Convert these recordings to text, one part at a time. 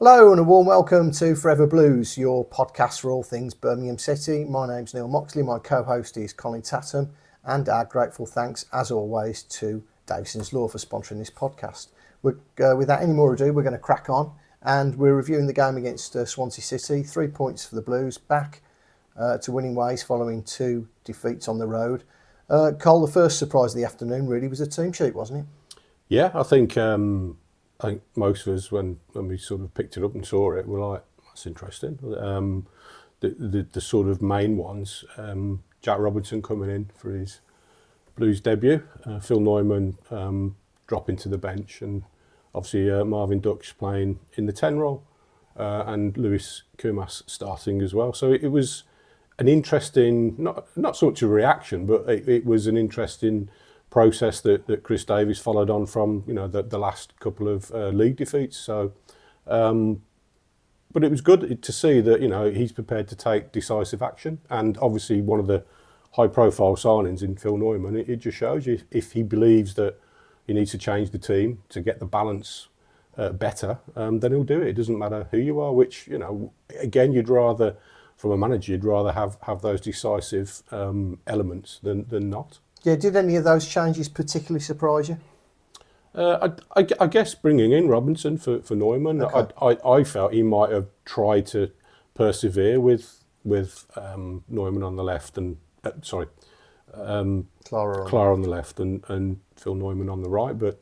Hello and a warm welcome to Forever Blues, your podcast for all things Birmingham City. My name's Neil Moxley, my co-host is Colin Tattum, and our grateful thanks, as always, to Davison's Law for sponsoring this podcast. Without any more ado, we're going to crack on, and we're reviewing the game against Swansea City. 3 points for the Blues, back to winning ways following 2 defeats on the road. Cole, the first surprise of the afternoon really was the team sheet, wasn't it? Yeah, I think most of us, when we sort of picked it up and saw it, were like, that's interesting. The sort of main ones, Jack Robinson coming in for his Blues debut, Phil Neumann dropping to the bench, and obviously Marvin Ducksch playing in the 10 role, and Lewis Kumas starting as well. So it was an interesting, not so much a reaction, but it was an interesting process that Chris Davies followed on from, the last couple of league defeats. So, but it was good to see that he's prepared to take decisive action. And obviously, one of the high-profile signings in Phil Neumann, it just shows you if he believes that he needs to change the team to get the balance better, then he'll do it. It doesn't matter who you are. Which again, you'd rather, from a manager, you'd rather have those decisive elements than not. Yeah, did any of those changes particularly surprise you? I guess bringing in Robinson for Neumann, okay. I felt he might have tried to persevere with Neumann on the left and Clara on the left and Phil Neumann on the right, but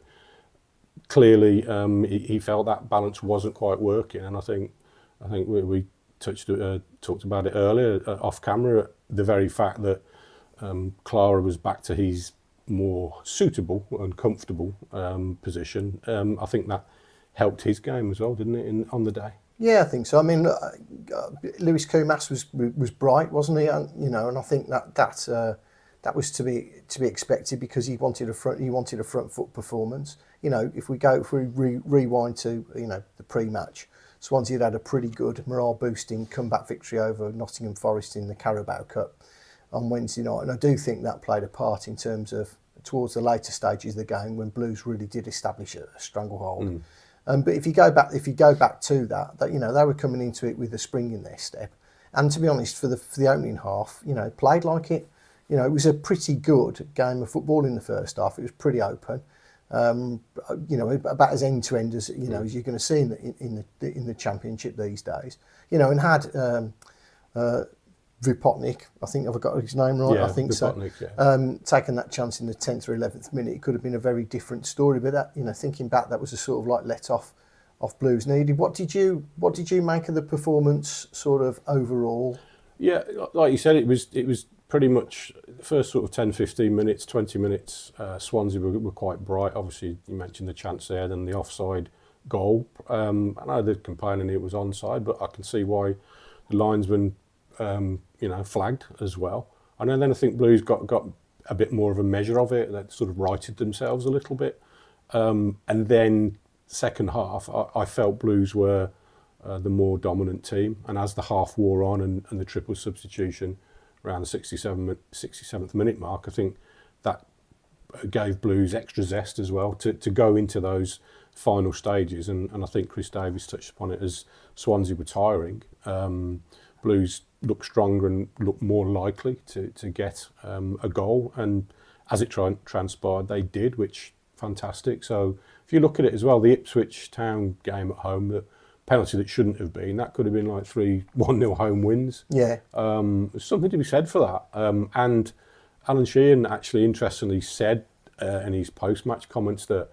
clearly he felt that balance wasn't quite working, and I think we talked about it earlier off camera. The very fact that Clara was back to his more suitable and comfortable position. I think that helped his game as well, didn't it, on the day? Yeah, I think so. I mean, Lewis Kumas was bright, wasn't he? And I think that was to be expected because he wanted a front foot performance. If we rewind to the pre-match, Swansea had a pretty good morale boosting comeback victory over Nottingham Forest in the Carabao Cup on Wednesday night, and I do think that played a part in terms of towards the later stages of the game when Blues really did establish a stranglehold. But if you go back to that they were coming into it with a spring in their step, and to be honest, for the opening half, played like it. It was a pretty good game of football in the first half. It was pretty open, about as end to end as as you're going to see in the Championship these days. And had Vipotnik, I think I've got his name right. Yeah, I think Vipotnik, so. Yeah. Taking that chance in the 10th or 11th minute, it could have been a very different story. But that, thinking back, that was a sort of like let off Blues needed. What did you make of the performance, sort of overall? Yeah, like you said, it was pretty much the first sort of 10, 15 minutes, 20 minutes. Swansea were quite bright. Obviously, you mentioned the chance there and the offside goal. I know they're complaining it was onside, but I can see why the linesman flagged as well. And then I think Blues got a bit more of a measure of it. That sort of righted themselves a little bit. And then second half, I felt Blues were the more dominant team. And as the half wore on and the triple substitution around the 67th minute mark, I think that gave Blues extra zest as well to go into those final stages. And I think Chris Davies touched upon it as Swansea were tiring. Blues looked stronger and looked more likely to get a goal, and as it transpired, they did, which fantastic. So if you look at it as well, the Ipswich Town game at home, the penalty that shouldn't have been, that could have been like 1-0 home wins. Yeah, there's something to be said for that. And Alan Sheehan actually interestingly said in his post-match comments that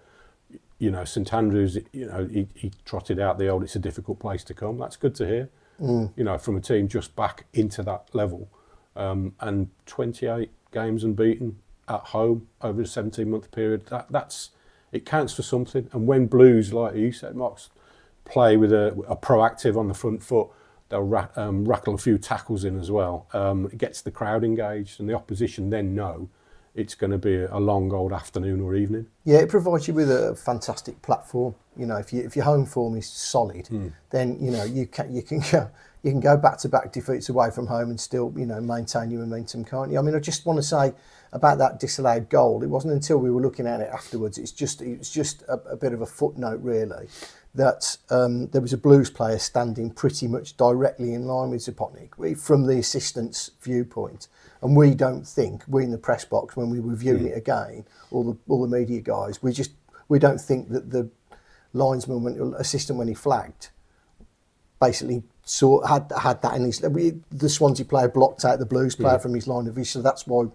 St Andrews, he trotted out the old "it's a difficult place to come." That's good to hear. From a team just back into that level, and 28 games unbeaten at home over a 17-month period. It counts for something. And when Blues, like you said, Mox, play with a proactive on the front foot, they'll rattle a few tackles in as well. It gets the crowd engaged, and the opposition then know it's going to be a long old afternoon or evening. Yeah, it provides you with a fantastic platform. If your home form is solid, then you can go back to back defeats away from home and still maintain your momentum, can't you? I mean, I just want to say about that disallowed goal. It wasn't until we were looking at it afterwards. It was just a bit of a footnote, really. that there was a Blues player standing pretty much directly in line with Zapotnik from the assistant's viewpoint. And we in the press box, when we were viewing it again, all the media guys, we don't think that the linesman, assistant, when he flagged, basically had that in his. The Swansea player blocked out the Blues player from his line of vision, so that's why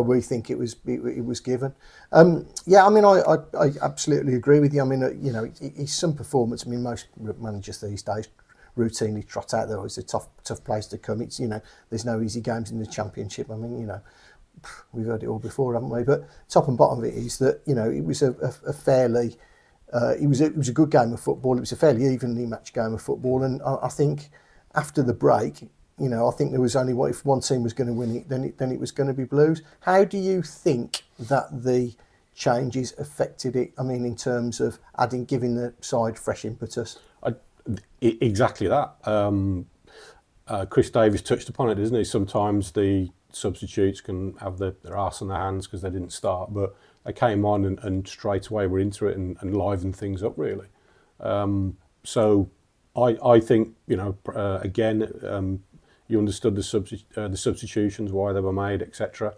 we think it was given. Yeah, I mean, I absolutely agree with you. I mean, it's some performance. I mean, most managers these days routinely trot out there. It's a tough place to come. It's there's no easy games in the Championship. I mean, we've heard it all before, haven't we? But top and bottom of it is that it was a fairly it was a good game of football. It was a fairly evenly matched game of football, and I think after the break, I think there was only if one team was going to win it, then it was going to be Blues. How do you think that the changes affected it? I mean, in terms of giving the side fresh impetus. Exactly that. Chris Davies touched upon it, isn't he? Sometimes the substitutes can have their arse on their hands because they didn't start, but they came on and straight away were into it and livened things up, really. So I think, again, you understood the substitutions, why they were made, etc.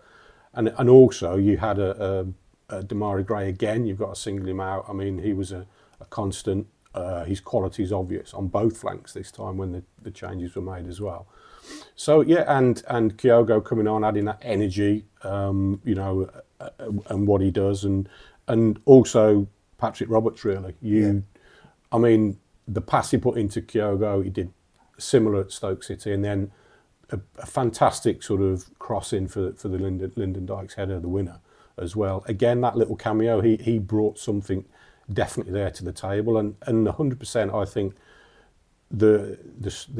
And also you had a Demarai Gray again. You've got to single him out. I mean, he was a constant. His quality is obvious on both flanks this time when the changes were made as well. So yeah, and Kyogo coming on, adding that energy, and what he does, and also Patrick Roberts, really. I mean, the pass he put into Kyogo, he did similar at Stoke City, and then a fantastic sort of cross in for the Lyndon Dykes header, the winner as well. Again, that little cameo, he brought something definitely there to the table, and 100%. I think the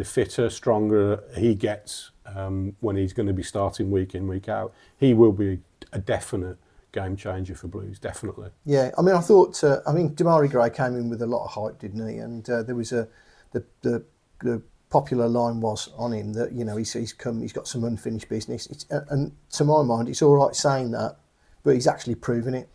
fitter, stronger he gets when he's going to be starting week in, week out, he will be a definite game changer for Blues, definitely. Yeah, I mean, I thought, Demarai Gray came in with a lot of hype, didn't he? And there was the popular line was on him that he's got some unfinished business. And to my mind, it's all right saying that, but he's actually proving it.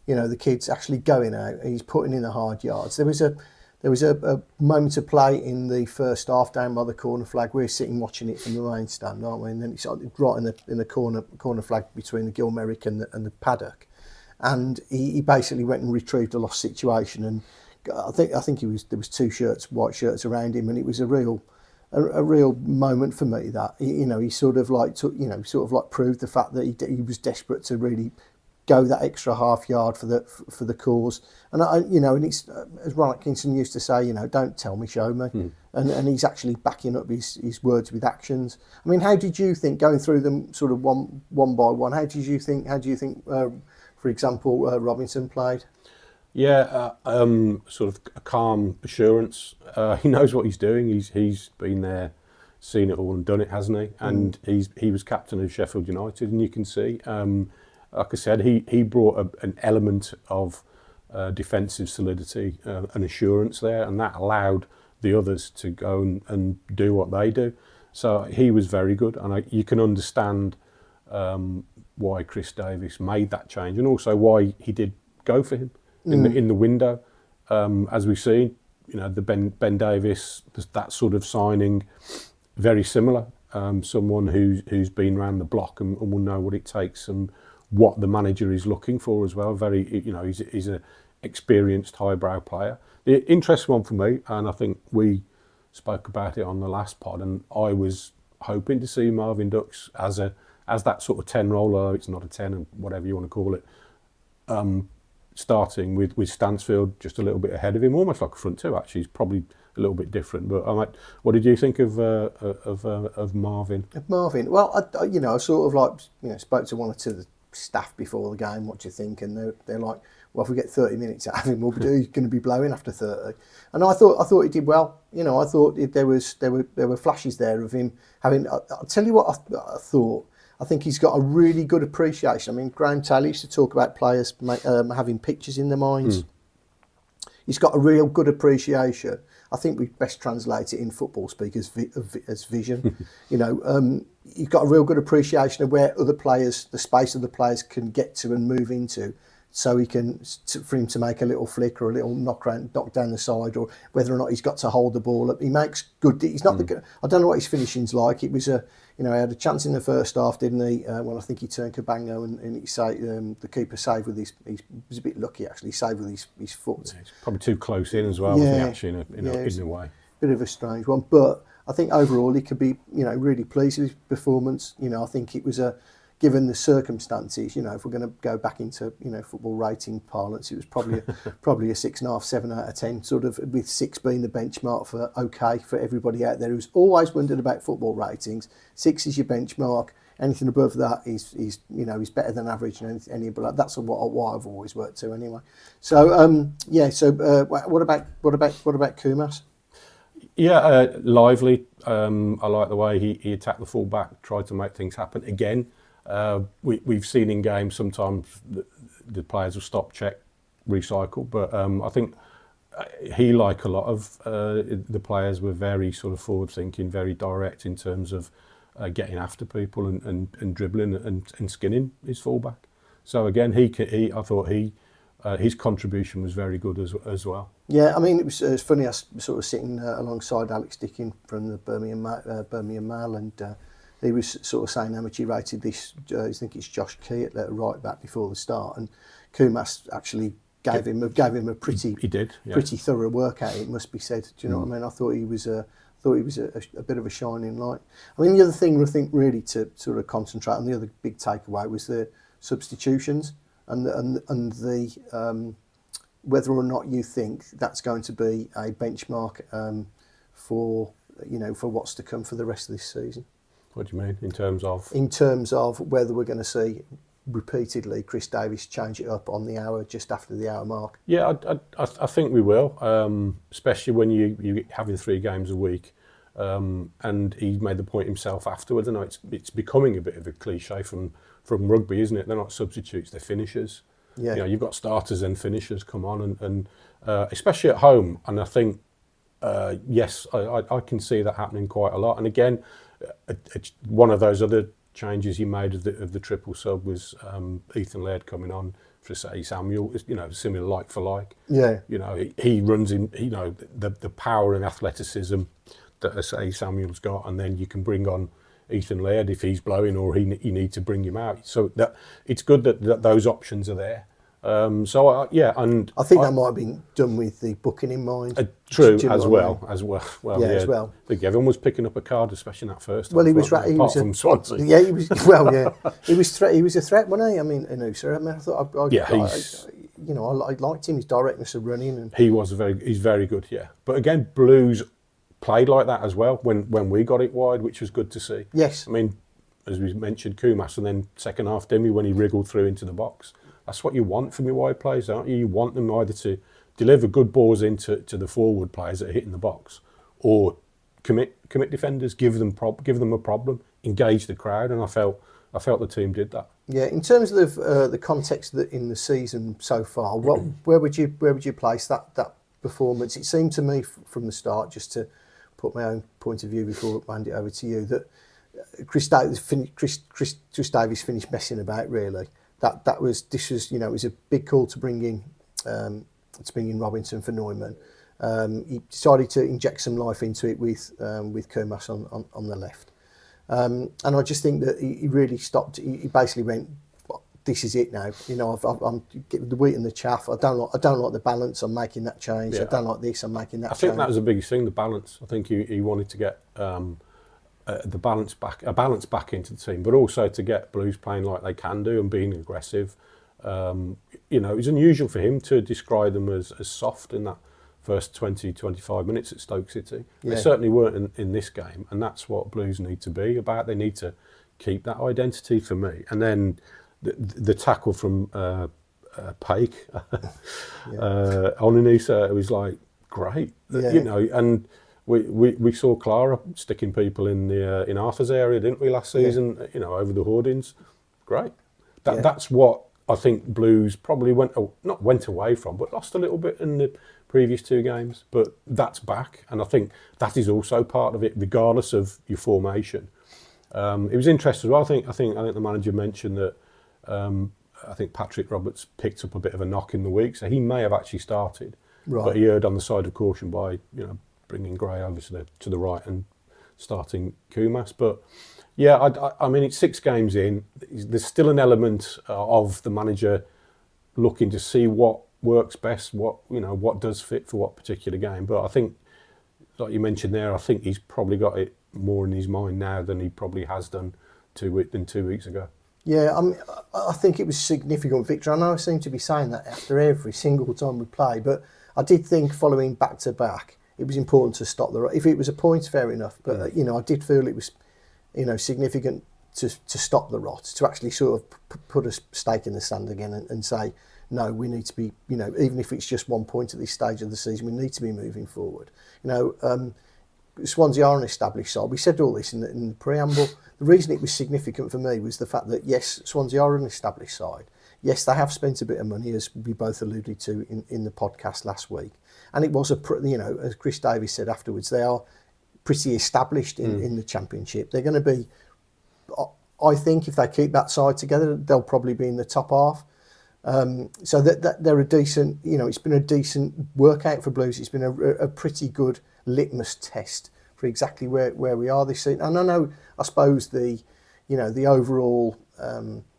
The kid's actually going out. He's putting in the hard yards. There was a moment of play in the first half down by the corner flag. We're sitting watching it from the main stand, aren't we? And then it's right in the corner flag between the Gilmerick and the paddock. And he basically went and retrieved a lost situation. And I think there was two white shirts around him, and it was a real moment for me that he sort of like proved the fact that he was desperate to really go that extra half yard for the cause, and and it's as Ron Atkinson used to say, don't tell me, show me, and he's actually backing up his words with actions. I mean, how did you think, going through them sort of one by one? How do you think, for example, Robinson played? Yeah, sort of a calm assurance. He knows what he's doing. He's been there, seen it all, and done it, hasn't he? And he was captain of Sheffield United, and you can see. Like I said, he brought an element of defensive solidity and assurance there, and that allowed the others to go and do what they do. So he was very good, and you can understand why Chris Davies made that change, and also why he did go for him in the window. As we've seen, the Ben Davies, that sort of signing, very similar. Someone who's been around the block and will know what it takes and what the manager is looking for as well. Very, he's an experienced highbrow player. The interesting one for me, and I think we spoke about it on the last pod, and I was hoping to see Marvin Ducksch as that sort of 10 role, although it's not a 10 and whatever you want to call it, starting with Stansfield just a little bit ahead of him, almost like a front two. Actually, he's probably a little bit different. But what did you think of Marvin? Marvin, well, I sort of like spoke to one or two of the staff before the game. What do you think? And they're like, well, if we get 30 minutes out of him, he's going to be blowing after 30. And I thought he did well. I thought there were flashes there of him having. I'll tell you what I thought. I think he's got a really good appreciation. I mean, Graham Taylor used to talk about players having pictures in their minds. He's got a real good appreciation. I think we best translate it in football speak as vision. You've got a real good appreciation of where other players, the space other players can get to and move into so he can for him to make a little flick or a little knock down the side, or whether or not he's got to hold the ball up. He makes good. He's not the. I don't know what his finishing's like. It was he had a chance in the first half, didn't he? Well, I think he turned Cabango and he the keeper saved with his. He was a bit lucky actually. Saved with his foot. Yeah, it's probably too close in as well. Wasn't he, actually in a way. Bit of a strange one, but I think overall he could be really pleased with his performance. I think it was given the circumstances, if we're going to go back into football rating parlance, it was probably a 6.5, 7 out of 10, sort of, with 6 being the benchmark for okay for everybody out there who's always wondered about football ratings. 6 is your benchmark. Anything above that is better than average, and any below. That's what I've always worked to anyway. So what about Kumas? Yeah, lively. I like the way he attacked the full-back, tried to make things happen. Again, we've seen in games sometimes the players will stop, check, recycle. But I think he, like a lot of the players, were very sort of forward-thinking, very direct in terms of getting after people and dribbling and skinning his full-back. So again, I thought his contribution was very good as well. Yeah, I mean, it was funny. I was sort of sitting alongside Alex Dickin from the Birmingham Mail, and he was sort of saying how much he rated this. I think it's Josh Key at right back before the start, and Kumas actually gave him a pretty pretty thorough workout. It must be said. Do you know what I mean? I thought he was a bit of a shining light. I mean, the other thing I think really to sort of concentrate on, the other big takeaway was the substitutions and the whether or not you think that's going to be a benchmark for what's to come for the rest of this season. What do you mean in terms of? In terms of whether we're going to see repeatedly Chris Davies change it up on the hour, just after the hour mark. Yeah, I think we will, especially when you're having 3 games a week. And he made the point himself afterwards. I know it's becoming a bit of a cliche from rugby, isn't it? They're not substitutes, they're finishers. Yeah. You've got starters and finishers come on, and especially at home. And I think, yes, I can see that happening quite a lot. And again, one of those other changes he made of the triple sub was Ethan Laird coming on for, say, Samuel. Similar like for like. Yeah. He runs in. The power and athleticism that, say, Samuel's got, and then you can bring on Ethan Laird if he's blowing, or you need to bring him out. So that it's good that those options are there. And I think that might have been done with the booking in mind. True, as well. As well. I think everyone was picking up a card, especially in that first. Well, he was from Swansea. Yeah, he was. Well, yeah, he was a threat, wasn't he? I mean, I thought. I liked him. His directness of running, and he's very good. Yeah, but again, Blues played like that as well when we got it wide, which was good to see. Yes. I mean, as we mentioned, Kumas, and then second half Demi when he wriggled through into the box. That's what you want from your wide players, don't you? You want them either to deliver good balls into the forward players that are hitting the box, or commit defenders, give them a problem, engage the crowd, and I felt the team did that. Yeah, in terms of the context in the season so far, where would you place that performance? It seemed to me from the start, just to put my own point of view before I hand it over to you, that Chris Davies finished messing about really. It was a big call to bring in Robinson for Neumann. He decided to inject some life into it with Kumas on the left, and I just think that he really stopped. He basically went, "This is it now." I'm getting the wheat and the chaff. I don't like the balance. I'm making that change. Yeah. I don't like this. I'm making that change. I think that was the biggest thing, the balance. I think he wanted to get the balance back into the team, but also to get Blues playing like they can do and being aggressive. It was unusual for him to describe them as soft in that first 20-25 minutes at Stoke City. Yeah. They certainly weren't in this game, and that's what Blues need to be about. They need to keep that identity for me. And then the tackle from Paik on Anissa, it was like great, and we saw Clara sticking people in Arthur's area, didn't we, last season? Yeah. Over the hoardings, great. That's what I think Blues probably not went away from, but lost a little bit in the previous 2 games. But that's back, and I think that is also part of it, regardless of your formation. It was interesting as well. I think the manager mentioned that I think Patrick Roberts picked up a bit of a knock in the week, so he may have actually started. Right. But he erred on the side of caution by bringing Gray over to the right and starting Kumas. But yeah, I mean, it's 6 games in. There's still an element of the manager looking to see what works best, what does fit for what particular game. But I think, like you mentioned there, I think he's probably got it more in his mind now than he probably has done 2 weeks ago. Yeah, I think it was a significant victory. I know I seem to be saying that after every single time we play, but I did think following back to back, it was important to stop the rot. If it was a point, fair enough. But I did feel it was, significant to stop the rot, to actually sort of put a stake in the sand again and say, no, we need to be, even if it's just 1 point at this stage of the season, we need to be moving forward. Swansea are an established side. We said all this in the preamble. The reason it was significant for me was the fact that, yes, Swansea are an established side. Yes, they have spent a bit of money, as we both alluded to in the podcast last week. And it was, as Chris Davies said afterwards, they are pretty established in the Championship. They're going to be, I think, if they keep that side together, they'll probably be in the top half. So that they're a decent, it's been a decent workout for Blues. It's been a pretty good litmus test for exactly where we are this season. And I suppose the overall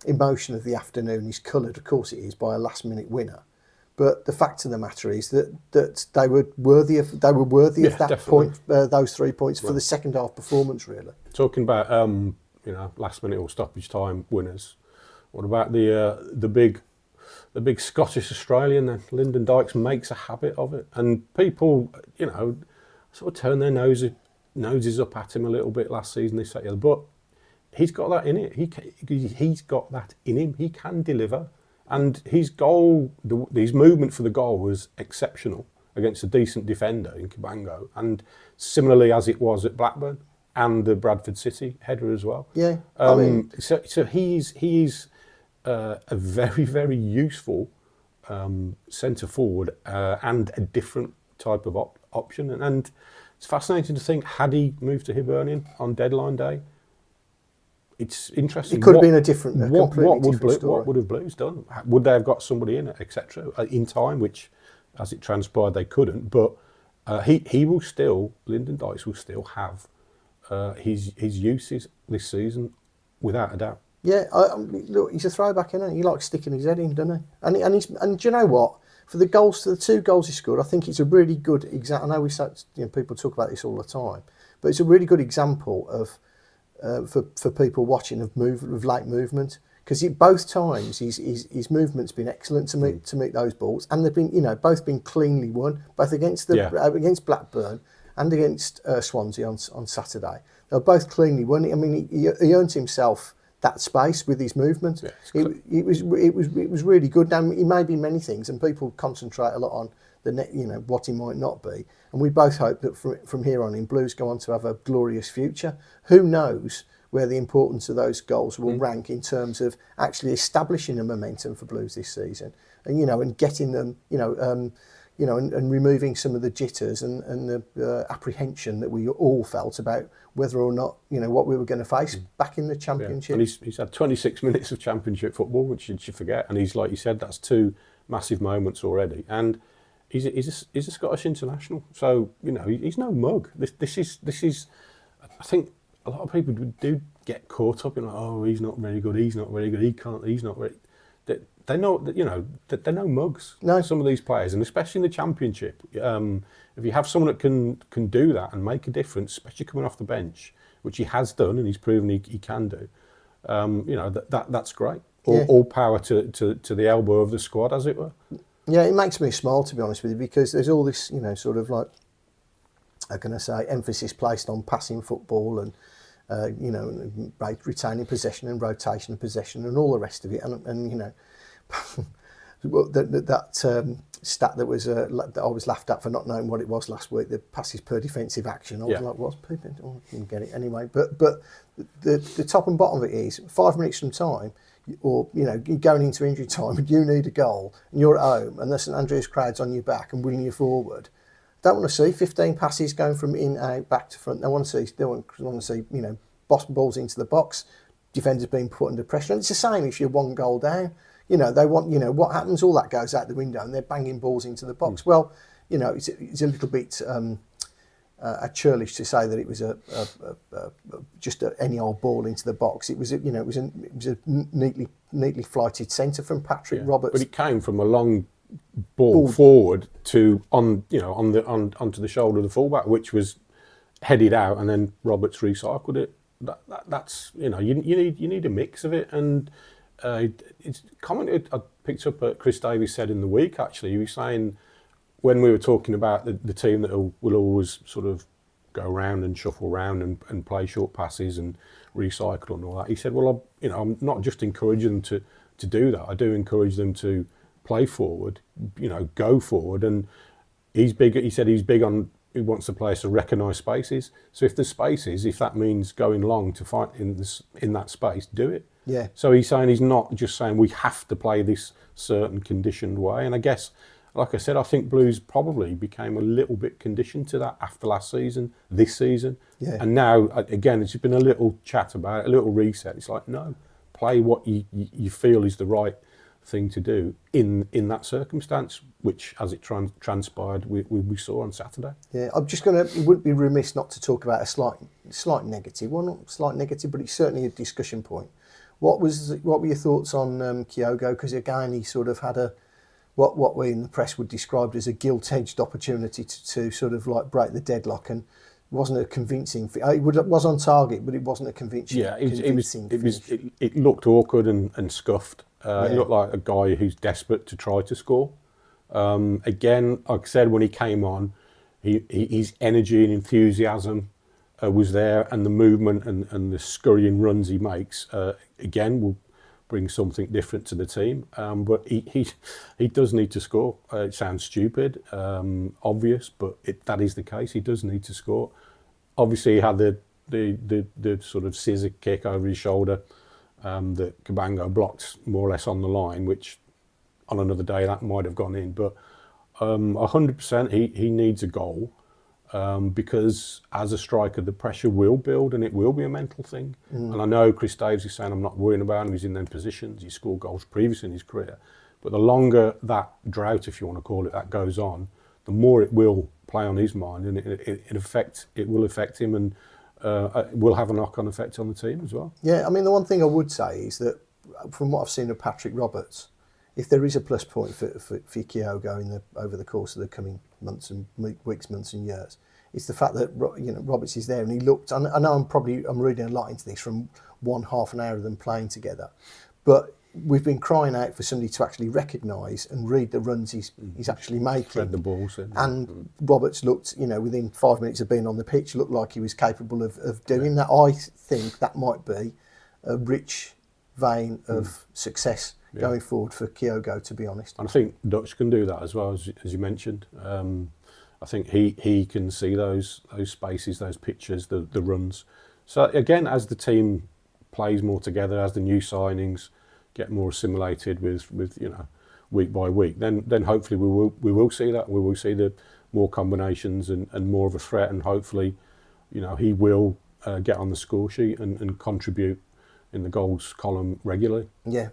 emotion of the afternoon is coloured, of course it is, by a last minute winner. But the fact of the matter is that they were worthy of that definitely. point, those 3 points for the second half performance, really. Talking about last minute or stoppage time winners, what about the big Scottish Australian? Then Lyndon Dykes makes a habit of it, and people sort of turn their noses up at him a little bit last season, this, that, the other. But he's got that in it. He's got that in him. He can deliver. And his goal, his movement for the goal was exceptional against a decent defender in Kyogo, and similarly as it was at Blackburn and the Bradford City header as well. Yeah, so he's a very, very useful centre forward and a different type of option. And it's fascinating to think, had he moved to Hibernian on deadline day, it's interesting. It could have been a completely different story. What would have Blues done? Would they have got somebody in, etc., in time, which, as it transpired, they couldn't. But he will still, Lyndon Dykes will still have his uses this season, without a doubt. Yeah, look, he's a throwback, isn't he? He likes sticking his head in, doesn't he? And do you know what? For the 2 goals he scored, I think it's a really good example. I know people talk about this all the time, but it's a really good example of for people watching of late movement, because both times his movement's been excellent to meet those balls, and they've been both been cleanly won, both against against Blackburn and against Swansea on Saturday. They were both cleanly won. I mean, he earned himself that space with his movement. Yeah, it was really good. Now, he may be many things, and people concentrate a lot on what he might not be. And we both hope that from here on in, Blues go on to have a glorious future. Who knows where the importance of those goals will rank in terms of actually establishing a momentum for Blues this season, and and getting them, and removing some of the jitters and the apprehension that we all felt about whether or not what we were going to face back in the Championship. Yeah. And he's had 26 minutes of Championship football, which you forget, and he's, like you said, that's 2 massive moments already. And he's a Scottish international, so he's no mug. This is. I think a lot of people do get caught up in he's not very good. He's not very good. He can't. He's not very. They know that they're no mugs. No. Some of these players, and especially in the Championship, if you have someone that can do that and make a difference, especially coming off the bench, which he has done and he's proven he can do, that's great. All power to the elbow of the squad, as it were. Yeah, it makes me smile, to be honest with you, because there's all this, sort of like, how can I say, emphasis placed on passing football and, retaining possession and rotation of possession and all the rest of it. And that stat that was that I was laughed at for not knowing what it was last week, the passes per defensive action. I was like, what's people? Oh, I didn't get it anyway. But the top and bottom of it is 5 minutes from time, or you're going into injury time and you need a goal and you're at home and the St Andrews crowd's on your back and wheeling you forward. Don't want to see 15 passes going from in, out, back to front. They want to see balls into the box, defenders being put under pressure. And it's the same if you're 1 goal down. You know, they want, you know, what happens? All that goes out the window and they're banging balls into the box. Well, you know, it's a little bit churlish to say that it was just any old ball into the box. It was, you know, it was a neatly flighted centre from Patrick Roberts. But it came from a long ball forward to onto the shoulder of the fullback, which was headed out, and then Roberts recycled it. That's, you know, you need a mix of it, and it's commented. I picked up what Chris Davies said in the week. Actually, he was saying when we were talking about the team that will always sort of go around and shuffle around and play short passes and recycle and all that. He said, well, I'm not just encouraging them to do that. I do encourage them to play forward, you know, go forward. And he's big. He said he's big on. He wants the players to recognise spaces. So if there's spaces, if that means going long to fight in that space, do it. Yeah. So he's saying, he's not just saying we have to play this certain conditioned way. And I guess, like I said, I think Blues probably became a little bit conditioned to that after last season, this season. Yeah. And now, again, it's been a little chat about it, a little reset. It's like, no, play what you feel is the right thing to do in that circumstance, which, as it transpired, we saw on Saturday. Yeah, I'm just going to. It wouldn't be remiss not to talk about a slight negative. Well, not slight negative, but it's certainly a discussion point. What were your thoughts on Kyogo? Because again, he sort of had what we in the press would describe as a gilt-edged opportunity to sort of like break the deadlock, and wasn't a convincing. It was on target, but it wasn't a convincing. Yeah, it looked awkward and scuffed. It looked like a guy who's desperate to try to score. Again, like I said, when he came on, his energy and enthusiasm was there, and the movement and the scurrying runs he makes, again, will bring something different to the team. But he does need to score. It sounds stupid, obvious, but that is the case. He does need to score. Obviously, he had the sort of scissor kick over his shoulder that Kyogo blocked more or less on the line, which on another day that might have gone in. But 100% he needs a goal, because as a striker the pressure will build and it will be a mental thing. And I know Chris Davies is saying I'm not worrying about him, he's in them positions, he's scored goals previously in his career. But the longer that drought, if you want to call it, that goes on, the more it will play on his mind, and it will affect him, and it will have a knock-on effect on the team as well. Yeah, I mean, the one thing I would say is that from what I've seen of Patrick Roberts, if there is a plus point for Kyogo over the course of the coming months and weeks, months and years, it's the fact that, you know, Roberts is there and he looked. I know I'm reading a lot into this from one half an hour of them playing together, but we've been crying out for somebody to actually recognise and read the runs he's actually making. Thread the balls in. And Roberts looked, you know, within 5 minutes of being on the pitch, looked like he was capable of doing that. I think that might be a rich vein of success going forward for Kyogo, to be honest. And I think Ducksch can do that as well, as you mentioned. I think he can see those spaces, those pitches, the runs. So again, as the team plays more together, as the new signings get more assimilated with you know, week by week, then hopefully we will see that. We will see the more combinations and more of a threat, and hopefully, you know, he will get on the score sheet and contribute in the goals column regularly. Yeah.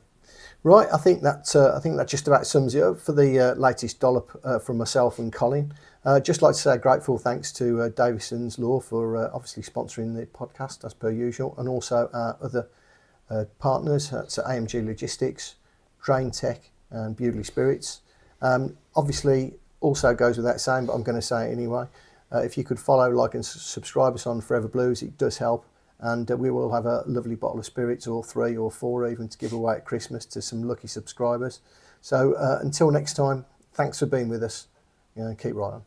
Right, I think that just about sums it up for the latest dollop from myself and Colin. Just like to say a grateful thanks to Davison's Law for obviously sponsoring the podcast as per usual, and also our other partners, that's AMG Logistics, Drain Tech and Bewdley Spirits. Obviously also goes without saying, but I'm going to say it anyway. If you could follow, like and subscribe us on Forever Blues, it does help. And we will have a lovely bottle of spirits, or 3 or 4 even, to give away at Christmas to some lucky subscribers. So until next time, thanks for being with us. Keep right on.